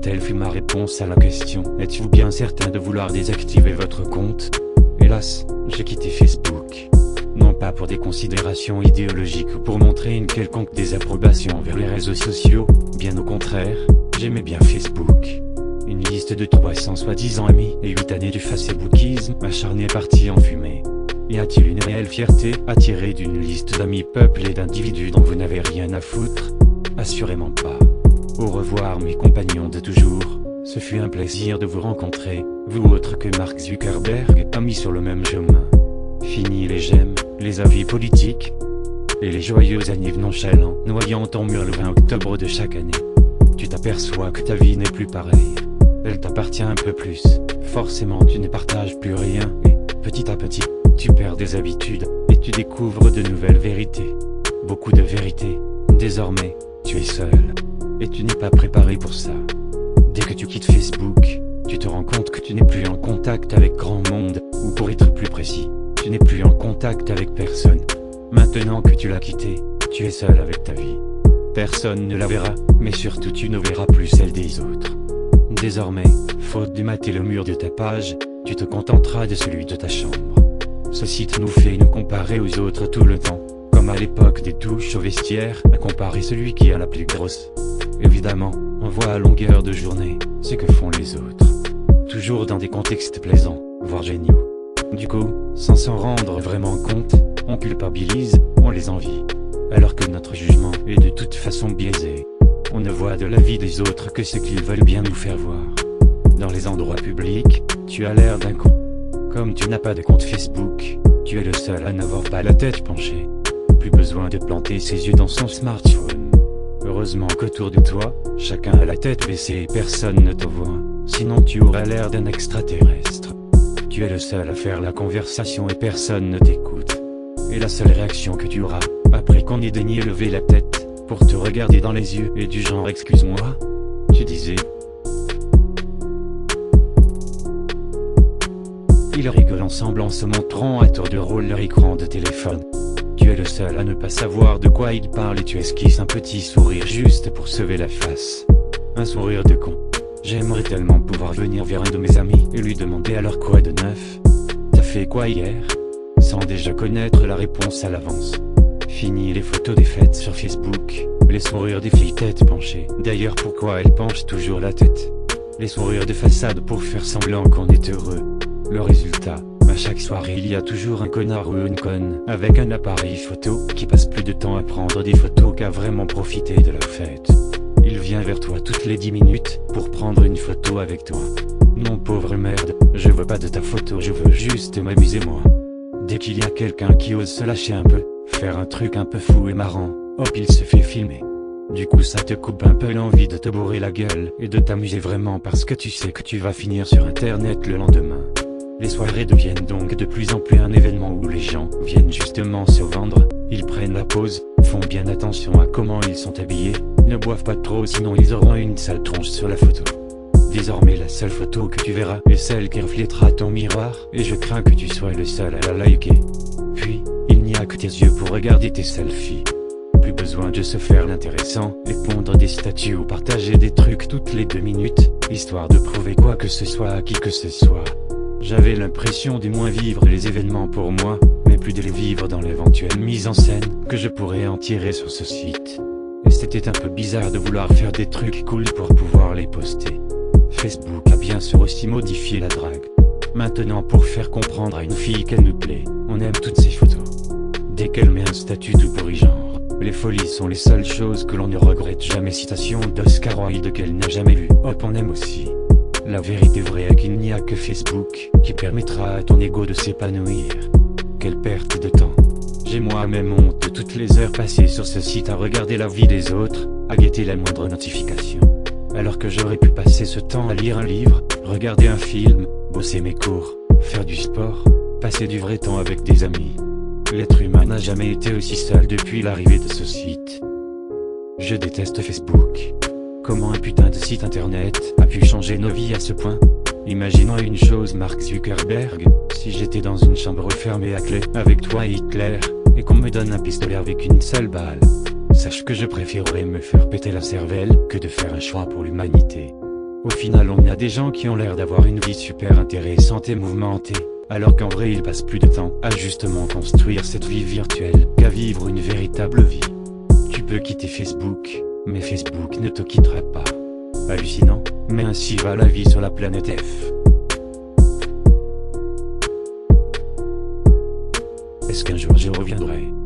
Telle fut ma réponse à la question. Êtes-vous bien certain de vouloir désactiver votre compte? Hélas, j'ai quitté Facebook. Non pas pour des considérations idéologiques ou pour montrer une quelconque désapprobation envers les réseaux sociaux, bien au contraire, j'aimais bien Facebook. Une liste de 300 soi-disant amis et 8 années du facebookisme acharné est partie en fumée. Y a-t-il une réelle fierté à tirer d'une liste d'amis peuplée d'individus dont vous n'avez rien à foutre? Assurément pas. Au revoir mes compagnons de toujours, ce fut un plaisir de vous rencontrer, vous autres que Mark Zuckerberg a mis sur le même chemin. Fini les j'aime, les avis politiques et les joyeux anniversaires nonchalants noyant ton mur le 20 octobre de chaque année. Tu t'aperçois que ta vie n'est plus pareille. Elle t'appartient un peu plus. Forcément tu ne partages plus rien et, petit à petit, tu perds des habitudes et tu découvres de nouvelles vérités. Beaucoup de vérités. Désormais, tu es seul. Et tu n'es pas préparé pour ça. Dès que tu quittes Facebook, tu te rends compte que tu n'es plus en contact avec grand monde, ou pour être plus précis, tu n'es plus en contact avec personne. Maintenant que tu l'as quitté, tu es seul avec ta vie. Personne ne la verra, mais surtout tu ne verras plus celle des autres. Désormais, faute de mater le mur de ta page, tu te contenteras de celui de ta chambre. Ce site nous fait nous comparer aux autres tout le temps, comme à l'époque des douches au vestiaire, à comparer celui qui a la plus grosse. Évidemment, on voit à longueur de journée ce que font les autres. Toujours dans des contextes plaisants, voire géniaux. Du coup, sans s'en rendre vraiment compte, on culpabilise, on les envie. Alors que notre jugement est de toute façon biaisé. On ne voit de la vie des autres que ce qu'ils veulent bien nous faire voir. Dans les endroits publics, tu as l'air d'un con. Comme tu n'as pas de compte Facebook, tu es le seul à n'avoir pas la tête penchée. Plus besoin de planter ses yeux dans son smartphone. Heureusement qu'autour de toi, chacun a la tête baissée et personne ne te voit. Sinon tu auras l'air d'un extraterrestre. Tu es le seul à faire la conversation et personne ne t'écoute. Et la seule réaction que tu auras, après qu'on ait daigné lever la tête, pour te regarder dans les yeux et du genre excuse-moi, tu disais. Ils rigolent ensemble en se montrant à tour de rôle leur écran de téléphone. Tu es le seul à ne pas savoir de quoi ils parlent et tu esquisses un petit sourire juste pour sauver la face. Un sourire de con. J'aimerais tellement pouvoir venir vers un de mes amis et lui demander alors quoi de neuf. T'as fait quoi hier? Sans déjà connaître la réponse à l'avance. Fini les photos des fêtes sur Facebook, les sourires des filles tête penchée. D'ailleurs pourquoi elles penchent toujours la tête? Les sourires de façade pour faire semblant qu'on est heureux. Le résultat, à chaque soirée il y a toujours un connard ou une conne avec un appareil photo qui passe plus de temps à prendre des photos qu'à vraiment profiter de leur fête. Il vient vers toi toutes les 10 minutes pour prendre une photo avec toi. Non pauvre merde, je veux pas de ta photo, je veux juste m'amuser moi. Dès qu'il y a quelqu'un qui ose se lâcher un peu, faire un truc un peu fou et marrant, hop il se fait filmer. Du coup ça te coupe un peu l'envie de te bourrer la gueule et de t'amuser vraiment parce que tu sais que tu vas finir sur internet le lendemain. Les soirées deviennent donc de plus en plus un événement où les gens viennent justement se vendre, ils prennent la pause, font bien attention à comment ils sont habillés, ne boivent pas trop sinon ils auront une sale tronche sur la photo. Désormais la seule photo que tu verras est celle qui reflètera ton miroir et je crains que tu sois le seul à la liker. Puis, il n'y a que tes yeux pour regarder tes selfies. Plus besoin de se faire l'intéressant et pondre des statuts ou partager des trucs toutes les 2 minutes, histoire de prouver quoi que ce soit à qui que ce soit. J'avais l'impression de moins vivre les événements pour moi, mais plus de les vivre dans l'éventuelle mise en scène que je pourrais en tirer sur ce site. Et c'était un peu bizarre de vouloir faire des trucs cool pour pouvoir les poster. Facebook a bien sûr aussi modifié la drague. Maintenant pour faire comprendre à une fille qu'elle nous plaît, on aime toutes ses photos. Dès qu'elle met un statut tout pourri genre, les folies sont les seules choses que l'on ne regrette jamais. Citation d'Oscar Wilde qu'elle n'a jamais lu, hop on aime aussi. La vérité vraie est qu'il n'y a que Facebook qui permettra à ton ego de s'épanouir. Quelle perte de temps. J'ai moi-même honte de toutes les heures passées sur ce site à regarder la vie des autres, à guetter la moindre notification. Alors que j'aurais pu passer ce temps à lire un livre, regarder un film, bosser mes cours, faire du sport, passer du vrai temps avec des amis. L'être humain n'a jamais été aussi seul depuis l'arrivée de ce site. Je déteste Facebook. Comment un putain de site internet a pu changer nos vies à ce point? Imaginons une chose Mark Zuckerberg, si j'étais dans une chambre fermée à clé avec toi et Hitler, et qu'on me donne un pistolet avec une seule balle, sache que je préférerais me faire péter la cervelle que de faire un choix pour l'humanité. Au final on y a des gens qui ont l'air d'avoir une vie super intéressante et mouvementée, alors qu'en vrai ils passent plus de temps à justement construire cette vie virtuelle qu'à vivre une véritable vie. Tu peux quitter Facebook, mais Facebook ne te quittera pas. Hallucinant, mais ainsi va la vie sur la planète F. Est-ce qu'un jour j'y reviendrai ?